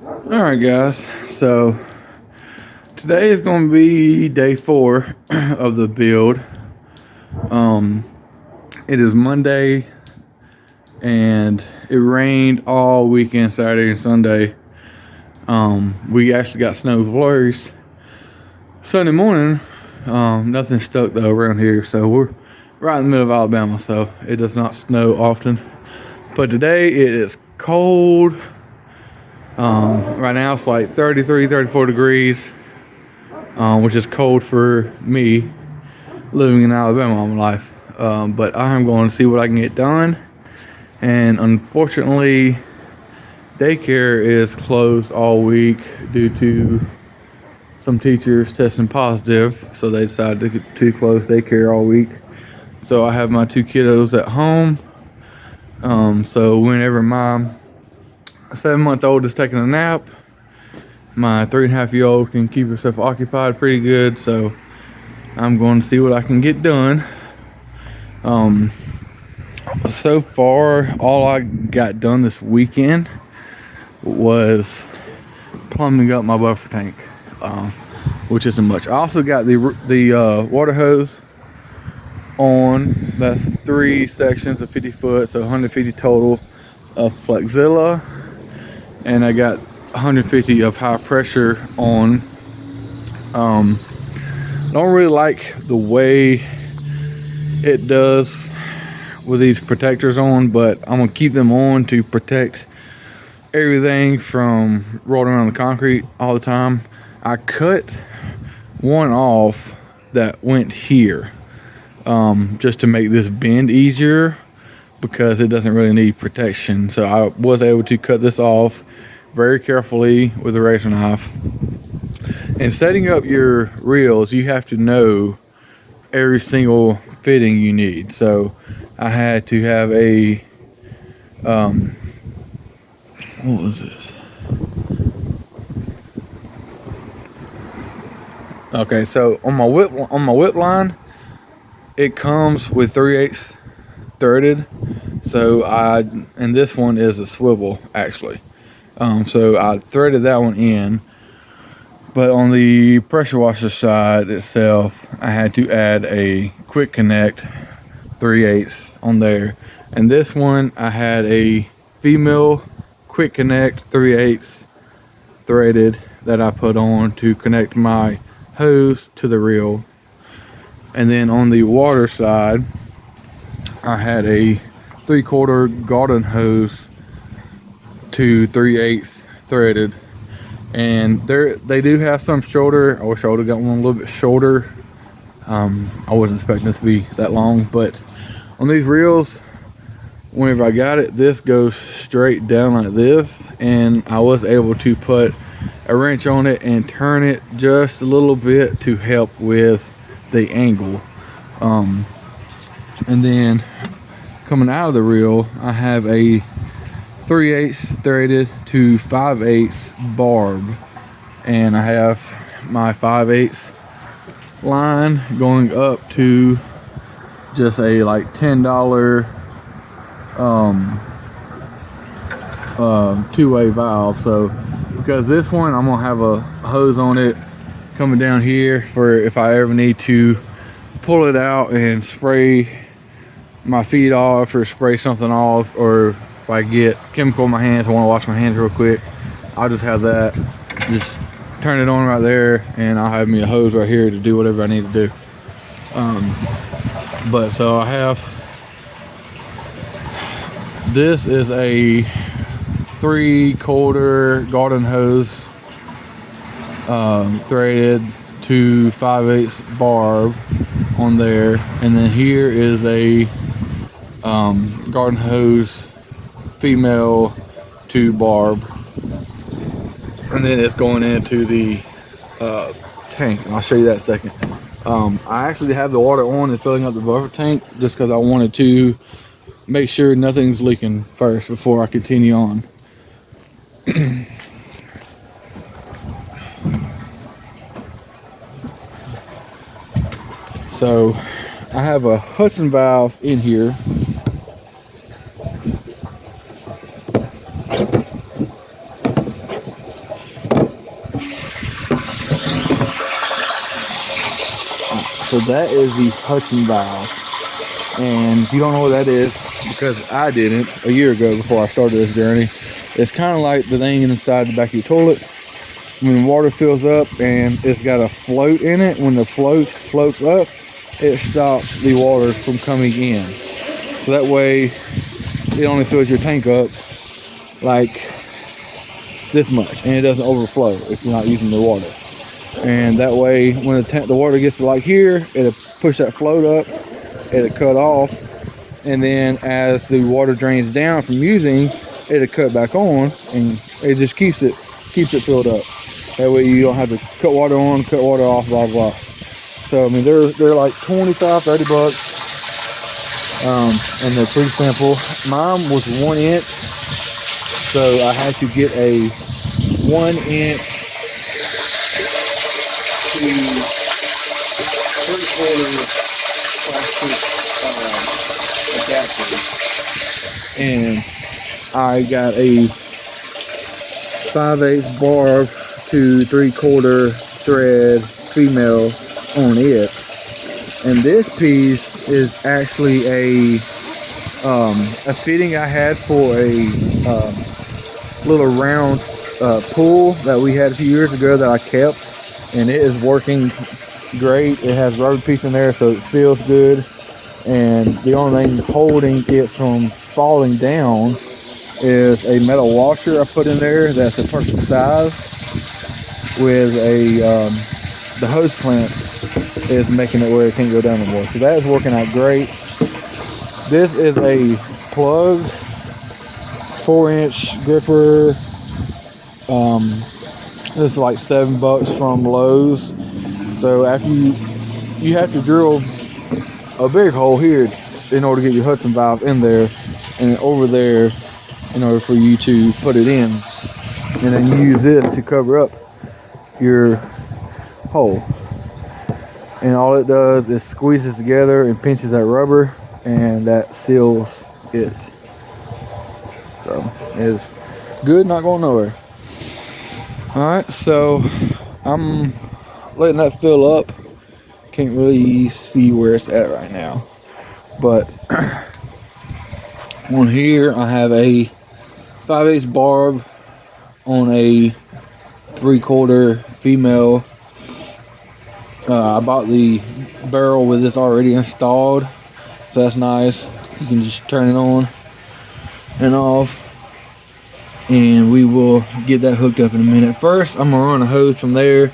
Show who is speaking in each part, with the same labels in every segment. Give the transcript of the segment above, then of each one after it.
Speaker 1: All right, guys. So today is going to be day 4 of the build. Um, it is Monday, and it rained all weekend, Saturday and Sunday. We actually got snow flurries Sunday morning. Nothing stuck though around here, so we're right in the middle of Alabama, so it does not snow often. But today it is cold. Right now it's like 33, 34 degrees, which is cold for me living in Alabama all my life. But I am going to see what I can get done. And unfortunately, daycare is closed all week due to some teachers testing positive. So they decided to close daycare all week. So I have my 2 kiddos at home. So whenever my 7-month-old is taking a nap, my 3.5-year-old can keep herself occupied pretty good. So I'm going to see what I can get done. So far, all I got done this weekend was plumbing up my buffer tank, which isn't much. I also got the water hose on. That's 3 sections of 50 foot, so 150 total of Flexzilla, and I got 150 of high pressure on. Don't really like the way it does with these protectors on, but I'm gonna keep them on to protect everything from rolling around the concrete all the time. I cut one off that went here, just to make this bend easier, because it doesn't really need protection. So I was able to cut this off very carefully with a razor knife. And setting up your reels, you have to know every single fitting you need. So I had to have a what was this? Okay, so on my whip line, it comes with 3/8 threaded. So and this one is a swivel actually. So I threaded that one in. But on the pressure washer side itself, I had to add a quick connect 3/8 on there. And this one, I had a female quick connect 3/8 threaded that I put on to connect my hose to the reel. And then on the water side, I had a 3/4 garden hose to 3/8 threaded. And they do have some shorter. I wish I would have got one a little bit shorter. I wasn't expecting this to be that long, but on these reels, whenever I got it, this goes straight down like this, and I was able to put a wrench on it and turn it just a little bit to help with the angle. And then coming out of the reel, I have a 3/8 threaded to 5/8 barb, and I have my 5/8 line going up to just a like $10 two-way valve. So because this one, I'm gonna have a hose on it coming down here for if I ever need to pull it out and spray my feet off or spray something off, or if I get chemical in my hands, I want to wash my hands real quick, I'll just have that, just turn it on right there, and I'll have me a hose right here to do whatever I need to do. But so I have, this is a 3/4 garden hose, threaded to 5/8 barb on there, and then here is a garden hose female to barb, and then it's going into the tank, and I'll show you that in a second. I actually have the water on and filling up the buffer tank just because I wanted to make sure nothing's leaking first before I continue on. So I have a Hudson valve in here. So that is the Hudson valve. And if you don't know what that is, because I didn't a year ago before I started this journey, it's kind of like the thing inside the back of your toilet. When water fills up and it's got a float in it, when the float floats up, it stops the water from coming in. So that way, it only fills your tank up like this much, and it doesn't overflow if you're not using the water. And that way, when the water gets to like here, it'll push that float up, it'll cut off, and then as the water drains down from using, it'll cut back on, and it just keeps it filled up. That way you don't have to cut water on, cut water off, blah blah. So I mean, they're like 25, 30 bucks, and they're pretty simple. Mine was 1 inch, so I had to get a 1 inch to 3/4 plastic adapter, and I got a 5/8 barb to 3/4 thread female on it, and this piece is actually a fitting I had for a little round pool that we had a few years ago that I kept, and it is working great. It has rubber piece in there, so it seals good, and the only thing holding it from falling down is a metal washer I put in there that's the perfect size, with the hose clamp is making it where it can't go down anymore. So that is working out great. This is a plugged 4-inch gripper. This is like $7 from Lowe's. So after you have to drill a big hole here in order to get your Hudson valve in there, and over there in order for you to put it in, and then you use this to cover up your hole. And all it does is squeezes together and pinches that rubber, and that seals it. So it's good, not going nowhere. Alright, so I'm letting that fill up. Can't really see where it's at right now, but on here I have a 5/8 barb on a 3/4 female. I bought the barrel with this already installed, so that's nice. You can just turn it on and off, and we will get that hooked up in a minute. First, I'm gonna run a hose from there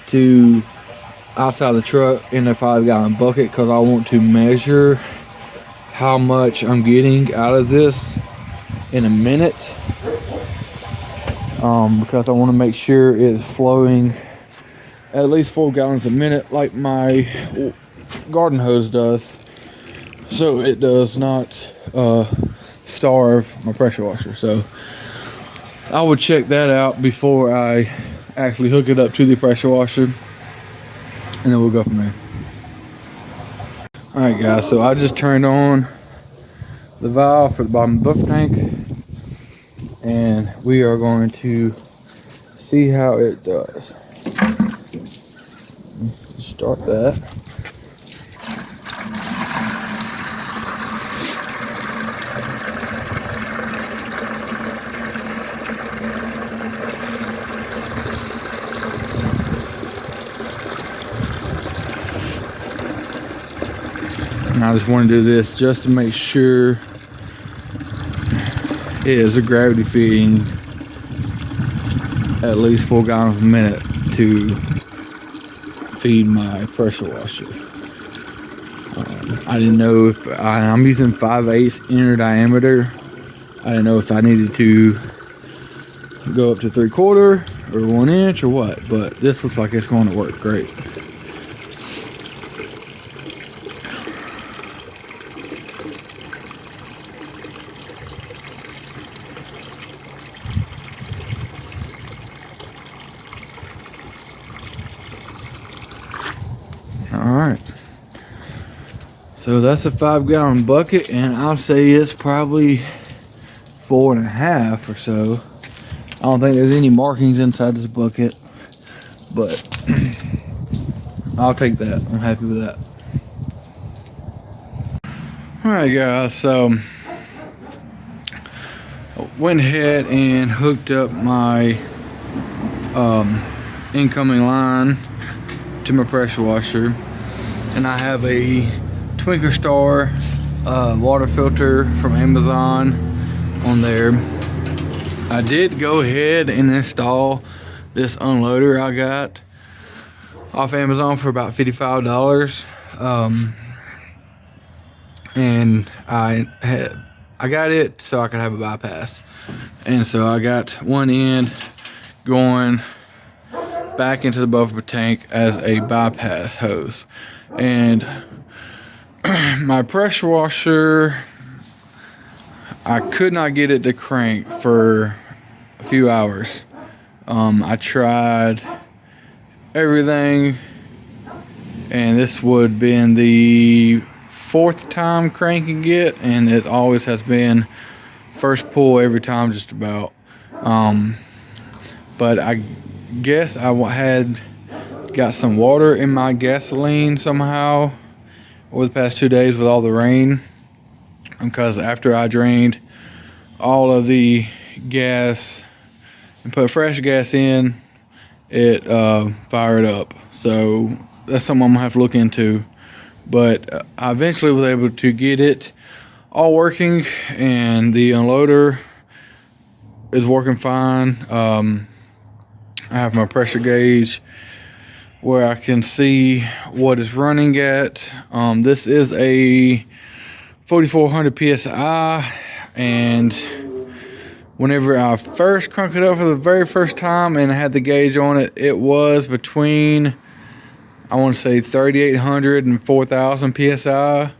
Speaker 1: to outside the truck in a 5-gallon bucket, because I want to measure how much I'm getting out of this in a minute, because I want to make sure it's flowing at least 4 gallons a minute like my garden hose does, so it does not starve my pressure washer. So I would check that out before I actually hook it up to the pressure washer, and then we'll go from there. Alright guys, so I just turned on the valve for the bottom of the bucket tank, and we are going to see how it does. Start that. And I just want to do this just to make sure it is a gravity feeding at least 4 gallons a minute to feed my pressure washer. I didn't know if I'm using 5/8 inner diameter. I didn't know if I needed to go up to 3/4 or 1 inch or what, but this looks like it's going to work great. Alright, so that's a 5-gallon bucket, and I'll say it's probably 4.5 or so. I don't think there's any markings inside this bucket, but I'll take that. I'm happy with that. Alright guys, so went ahead and hooked up my incoming line to my pressure washer, and I have a Twinkle Star water filter from Amazon on there. I did go ahead and install this unloader I got off Amazon for about $55. And I got it so I could have a bypass, and so I got one end going back into the buffer tank as a bypass hose. And my pressure washer, I could not get it to crank for a few hours. I tried everything, and this would be in the 4th time cranking it, and it always has been first pull every time, just about. But I guess I had got some water in my gasoline somehow over the past 2 days with all the rain, because after I drained all of the gas and put fresh gas in, it fired up. So that's something I'm gonna have to look into. But I eventually was able to get it all working, and the unloader is working fine. I have my pressure gauge where I can see what it's running at. This is a 4,400 PSI, and whenever I first cranked it up for the very first time and I had the gauge on it, it was between, I want to say, 3,800 and 4,000 PSI,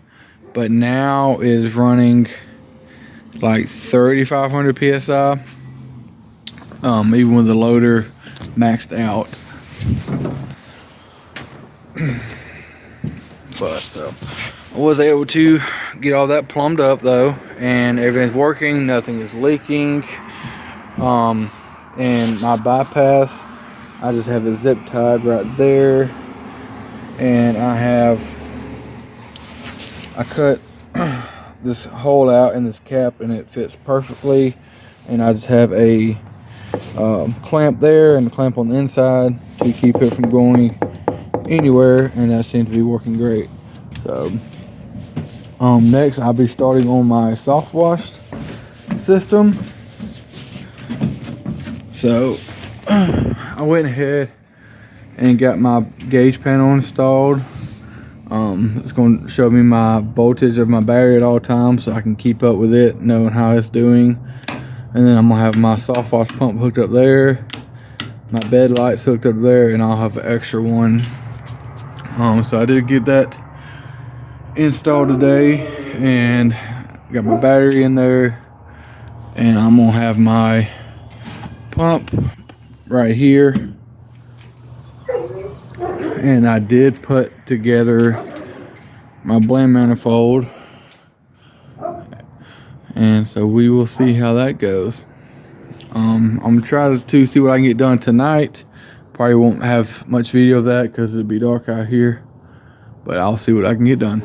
Speaker 1: but now it is running like 3,500 PSI, even with the loader maxed out. But I was able to get all that plumbed up though, and everything's working, nothing is leaking. And my bypass, I just have it zip tied right there, and I cut this hole out in this cap, and it fits perfectly, and I just have a clamp there and a clamp on the inside to keep it from going anywhere, and that seems to be working great. So next I'll be starting on my soft washed system. So I went ahead and got my gauge panel installed. It's going to show me my voltage of my battery at all times, so I can keep up with it, knowing how it's doing. And then I'm gonna have my soft wash pump hooked up there, my bed lights hooked up there, and I'll have an extra one. So I did get that installed today, and got my battery in there, and I'm gonna have my pump right here. And I did put together my blend manifold, and so we will see how that goes. I'm gonna try to see what I can get done tonight. Probably won't have much video of that because it'll be dark out here, but I'll see what I can get done.